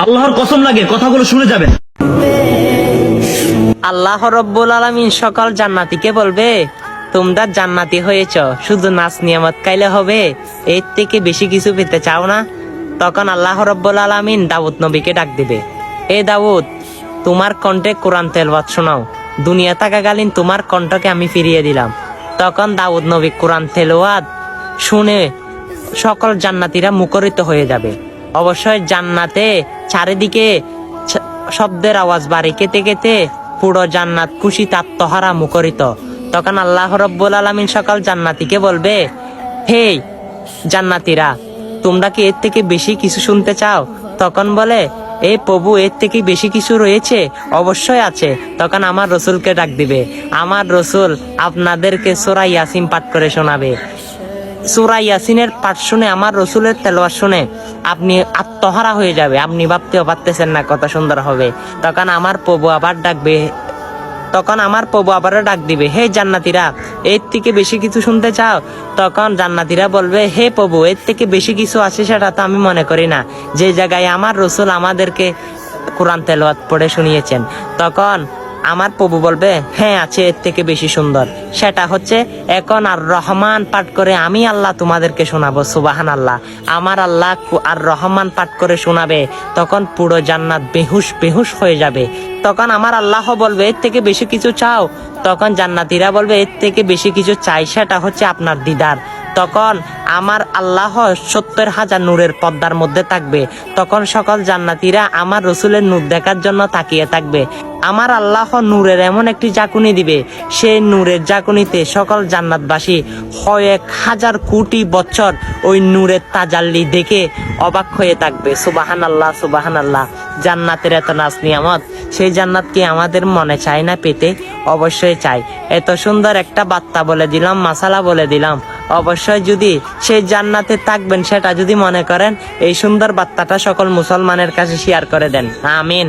আল্লাহর কসম লাগে কথাগুলো শুনে যাবেন। আল্লাহ রব্বুল আলামিন সকল জান্নাতীকে বলবে, তোমরা জান্নাতি হয়েছ, শুধু নাচ নিয়ামত খাইলে হবে, এর থেকে বেশি কিছু পেতে চাও না? তখন আল্লাহ রব্বুল আলামিন দাউদ নবীকে ডাক দিবে, এ দাউদ, তোমার কণ্ঠে কোরআন তেলাওয়াত শোনাও, দুনিয়া থাকাকালীন তোমার কণ্ঠকে আমি ফিরিয়ে দিলাম। তখন দাউদ নবী কোরআন তেলাওয়াত শুনে সকল জান্নাতীরা মুখরিত হয়ে যাবে। অবশ্যই জান্নাতে চারিদিকে শব্দের আওয়াজ বাড়ি কেটে কেটে পুরো জান্নাত খুশিতে আত্মহারা মুখরিত। তখন আল্লাহ রব্বুল আলামিন সকল জান্নাতীকে বলবে, হে জান্নাতীরা, তোমরা কি এর থেকে বেশি কিছু শুনতে চাও? তখন বলে, এ প্রভু, এর থেকে বেশি কিছু রয়েছে? অবশ্যই আছে। তখন আমার রসুলকে ডাক দিবে, আমার রসুল আপনাদেরকে সূরা ইয়াসিন পাঠ করে শোনাবে। সূরা ইয়াসিনের পাঠ শুনে, আমার রসুলের তেলাওয়াত শুনে আপনি আত্মহারা হয়ে যাবে, আপনি ভাবতেও পারতেছেন না কত সুন্দর হবে। তখন আমার প্রভু আবারও ডাক দিবে, হে জান্নাতীরা, এর থেকে বেশি কিছু শুনতে চাও? তখন জান্নাতীরা বলবে, হে প্রভু, এর থেকে বেশি কিছু আছে সেটা তো আমি মনে করি না, যে জায়গায় আমার রসুল আমাদেরকে কোরআন তেলাওয়াত পড়ে শুনিয়েছেন। তখন আমার প্রভু বলবে, হ্যাঁ আছে, এর থেকে বেশি সুন্দর। সেটা হচ্ছে, এখন আর রহমান পাঠ করে আমি আল্লাহ তোমাদেরকে শোনাবো। সুবহানাল্লাহ। আমার আল্লাহ আর রহমান পাঠ করে শোনাবে, তখন পুরো জান্নাত বেহুশ হয়ে যাবে। তখন আমার আল্লাহ বলবে, এর থেকে বেশি কিছু চাও? তখন জান্নাতীরা বলবে, এর থেকে বেশি কিছু চাই, সেটা হচ্ছে আপনার দিদার। তখন আমার আল্লাহ 70,000 নূরের পর্দার মধ্যে থাকবে। তখন সকল জান্নাতীরা আমার রসুলের নূর দেখার জন্য তাকিয়ে থাকবে। আমার আল্লাহ নূরের এমন একটি জাকুনি দিবে, সেই নূরের জাকুনিতে সকল জান্নাতবাসী 1000 কোটি বছর ওই নূরের তাজাল্লি দেখে অবাক হয়ে থাকবে। সুবহানাল্লাহ, সুবহানাল্লাহ। জান্নাতের এত নাজ নিয়ামত, সেই জান্নাত কি আমাদের মনে চায় না পেতে? অবশ্যই চাই। এত সুন্দর একটা বার্তা বলে দিলাম, মাসালা বলে দিলাম। অবশ্যই যদি সেই জান্নাতে থাকবেন সেটা যদি মনে করেন, এই সুন্দর বার্তাটা সকল মুসলমানের কাছে শেয়ার করে দেন। আমিন।